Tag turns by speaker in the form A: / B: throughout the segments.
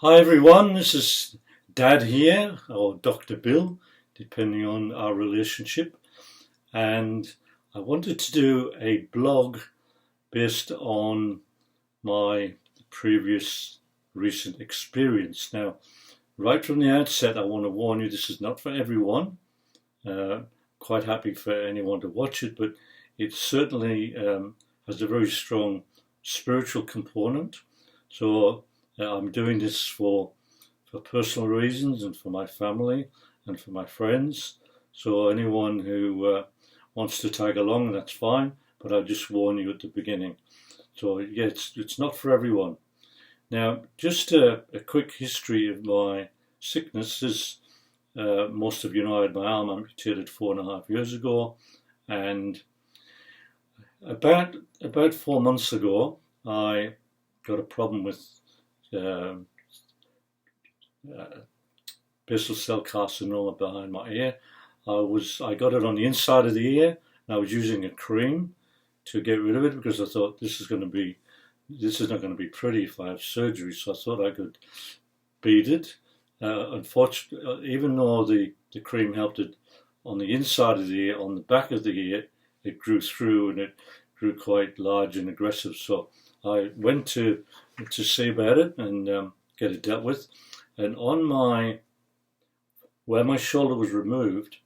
A: Hi everyone, this is Dad here, or Dr. Bill, depending on our relationship. And I wanted to do a blog based on my previous recent experience. Now, right from the outset, I want to warn you, this is not for everyone. Quite happy for anyone to watch it, but it certainly has a very strong spiritual component. So I'm doing this for personal reasons and for my family and for my friends. So anyone who wants to tag along, that's fine. But I just warn you at the beginning. So yeah, it's not for everyone. Now, just a quick history of my sickness. As most of you know, I had my arm amputated 4.5 years ago, and about 4 months ago, I got a problem with basal cell carcinoma behind my ear. I got it on the inside of the ear, and I was using a cream to get rid of it because I thought this is not going to be pretty if I have surgery. So I thought I could beat it. Unfortunately, even though the cream helped it on the inside of the ear, on the back of the ear, it grew through, and it grew quite large and aggressive. So I went to see about it and get it dealt with. And on where my shoulder was removed,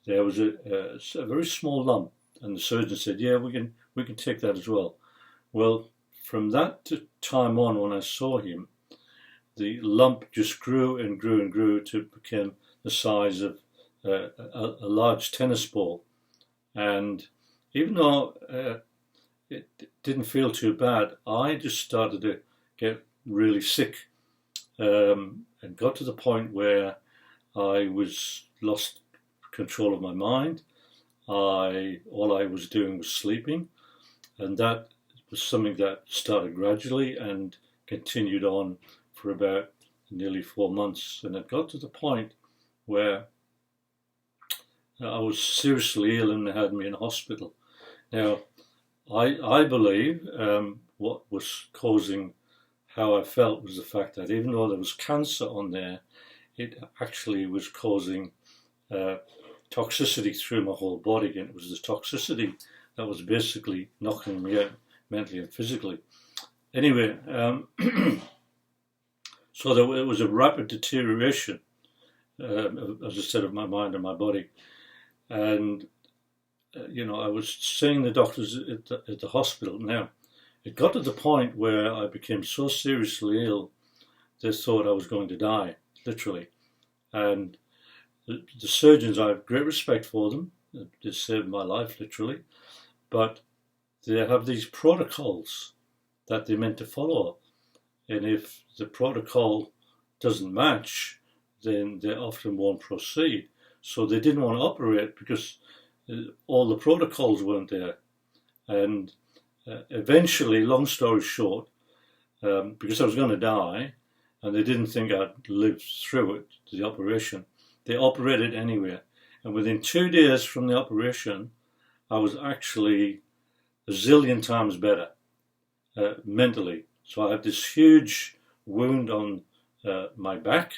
A: there was a very small lump, and the surgeon said, "Yeah, we can take that as well." Well, from that time on, when I saw him, the lump just grew and grew and grew to become the size of a large tennis ball. And even though it didn't feel too bad, I just started to get really sick, and got to the point where I lost control of my mind. All I was doing was sleeping, and that was something that started gradually and continued on for about nearly 4 months. And it got to the point where I was seriously ill and they had me in hospital. Now, I believe what was causing how I felt was the fact that even though there was cancer on there, it actually was causing toxicity through my whole body, and it was the toxicity that was basically knocking me out mentally and physically. Anyway, so there was a rapid deterioration, as I said, of my mind and my body. And, I was seeing the doctors at the hospital. Now, it got to the point where I became so seriously ill, they thought I was going to die, literally. And the surgeons, I have great respect for them. They saved my life, literally. But they have these protocols that they're meant to follow. And if the protocol doesn't match, then they often won't proceed. So they didn't want to operate because all the protocols weren't there. And eventually, long story short, because I was going to die, and they didn't think I'd live through it, the operation, they operated anyway. And within 2 days from the operation, I was actually a zillion times better mentally. So I had this huge wound on my back,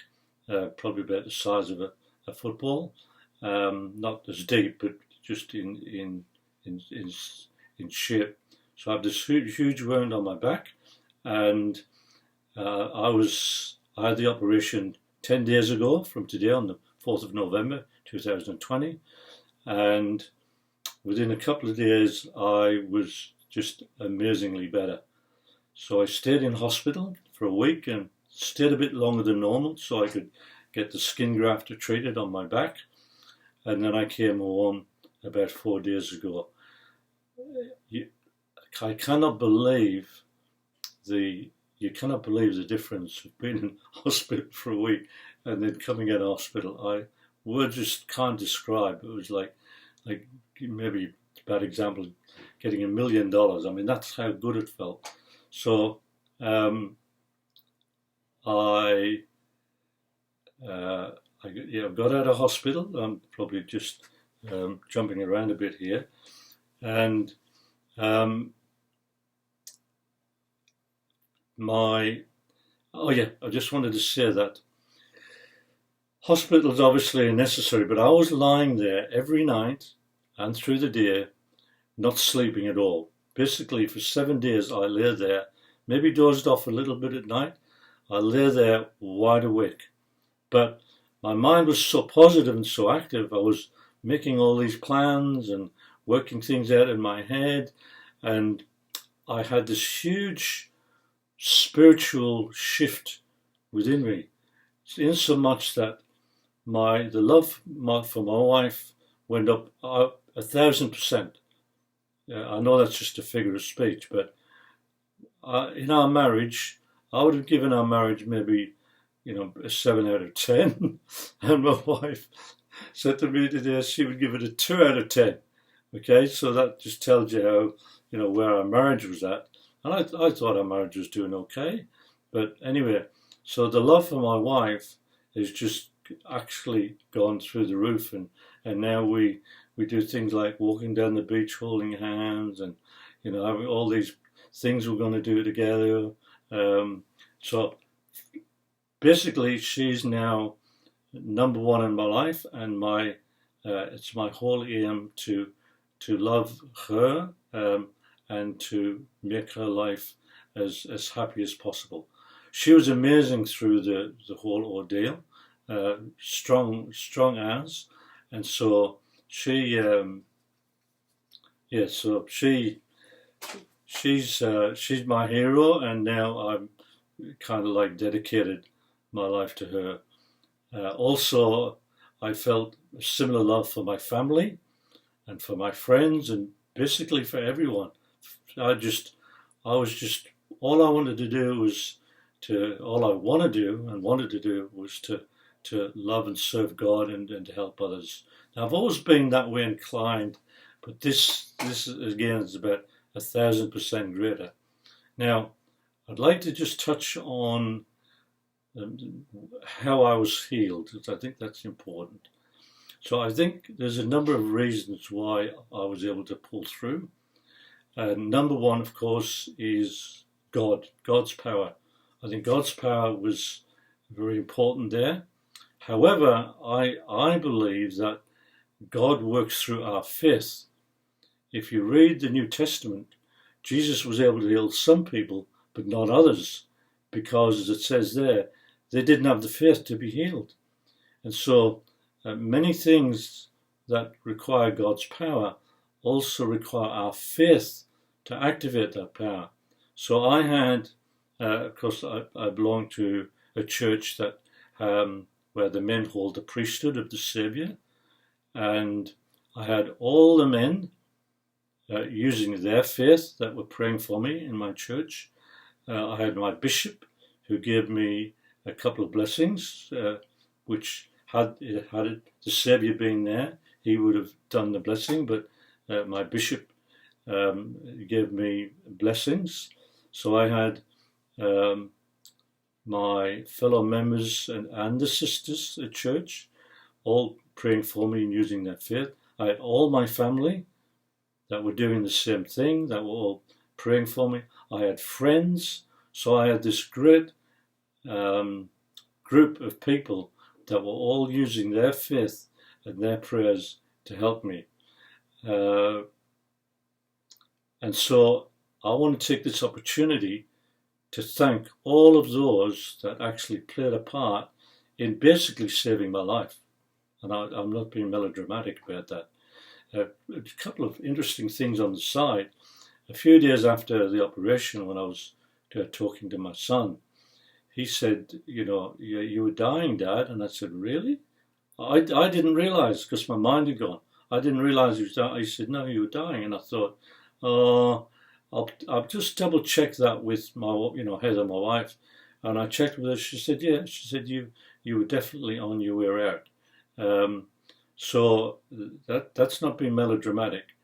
A: probably about the size of a football, not as deep, but just in shape. So I have this huge wound on my back, and I had the operation 10 days ago from today, on the 4th of November 2020, and within a couple of days I was just amazingly better. So I stayed in hospital for a week and stayed a bit longer than normal so I could get the skin grafter treated on my back, and then I came home about 4 days ago. I cannot believe you cannot believe the difference of being in hospital for a week and then coming out of hospital. Words just can't describe. It was like maybe a bad example, getting $1 million. I mean, that's how good it felt. So I got out of hospital. I'm probably just jumping around a bit here, and Oh yeah, I just wanted to say that hospitals obviously are necessary, but I was lying there every night and through the day, not sleeping at all. Basically, for 7 days, I lay there, maybe dozed off a little bit at night. I lay there wide awake. But my mind was so positive and so active. I was making all these plans and working things out in my head. And I had this huge spiritual shift within me, in so much that the love for my wife went up 1,000%. I know that's just a figure of speech, but in our marriage, I would have given our marriage maybe, a 7 out of 10. And my wife said to me today she would give it a 2 out of 10. Okay, so that just tells you how, where our marriage was at. And I thought our marriage was doing okay. But anyway, so the love for my wife has just actually gone through the roof. And now we do things like walking down the beach holding hands and, having all these things we're going to do together. So basically, she's now number one in my life, and it's my whole aim to love her and to make her life as happy as possible. She was amazing through the whole ordeal, strong as, and so she's my hero, and now I'm kind of like dedicated my life to her. Also, I felt a similar love for my family and for my friends and basically for everyone. All I wanted to do was wanted to do was to love and serve God and to help others. Now, I've always been that way inclined, but this again is about 1,000% greater. Now, I'd like to just touch on how I was healed, because I think that's important. So I think there's a number of reasons why I was able to pull through. Number one, of course, is God's power. I think God's power was very important there. However, I believe that God works through our faith. If you read the New Testament, Jesus was able to heal some people, but not others, because, as it says there, they didn't have the faith to be healed. And so many things that require God's power also require our faith to activate that power. So I had, of course, I belong to a church that where the men hold the priesthood of the Saviour, and I had all the men using their faith that were praying for me in my church. I had my bishop who gave me a couple of blessings, which had the Saviour been there, he would have done the blessing, but my bishop gave me blessings. So I had my fellow members and the sisters at church all praying for me and using their faith. I had all my family that were doing the same thing, that were all praying for me. I had friends, so I had this great group of people that were all using their faith and their prayers to help me. And so I want to take this opportunity to thank all of those that actually played a part in basically saving my life. And I'm not being melodramatic about that. A couple of interesting things on the side. A few days after the operation, when I was talking to my son, he said, you were dying, Dad. And I said, really? I didn't realize, because my mind had gone. I didn't realize he was dying. He said, no, you were dying. And I thought, I'll just double check that with my, Heather, my wife. And I checked with her. She said, yeah. She said, you were definitely on your way out. So that's not being melodramatic.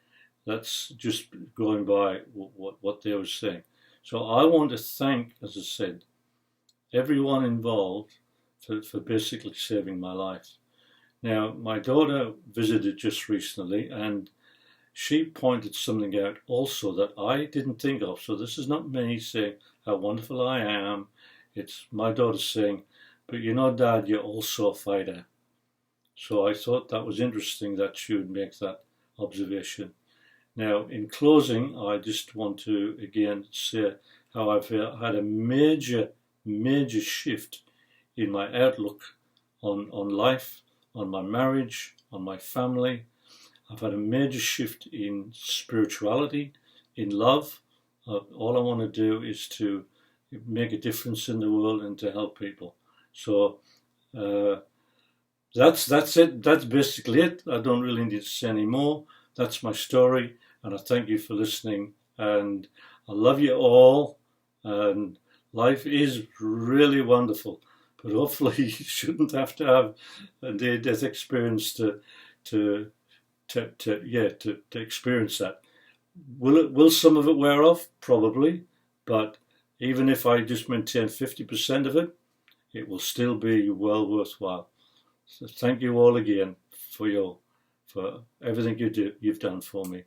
A: That's just going by what they were saying. So I want to thank, as I said, everyone involved for basically saving my life. Now, my daughter visited just recently, and she pointed something out also that I didn't think of. So this is not me saying how wonderful I am, It's my daughter saying, "But you know, Dad, you're also a fighter." So I thought that was interesting that she would make that observation. Now, in closing, I just want to again say how I've had a major shift in my outlook on life, on my marriage, on my family. I've had a major shift in spirituality, in love. All I want to do is to make a difference in the world and to help people. So that's it. That's basically it. I don't really need to say any more. That's my story, and I thank you for listening. And I love you all. And life is really wonderful, but hopefully you shouldn't have to have a near-death experience to experience that. Will some of it wear off? Probably, but even if I just maintain 50% of it, it will still be well worthwhile. So thank you all again for everything you've done for me.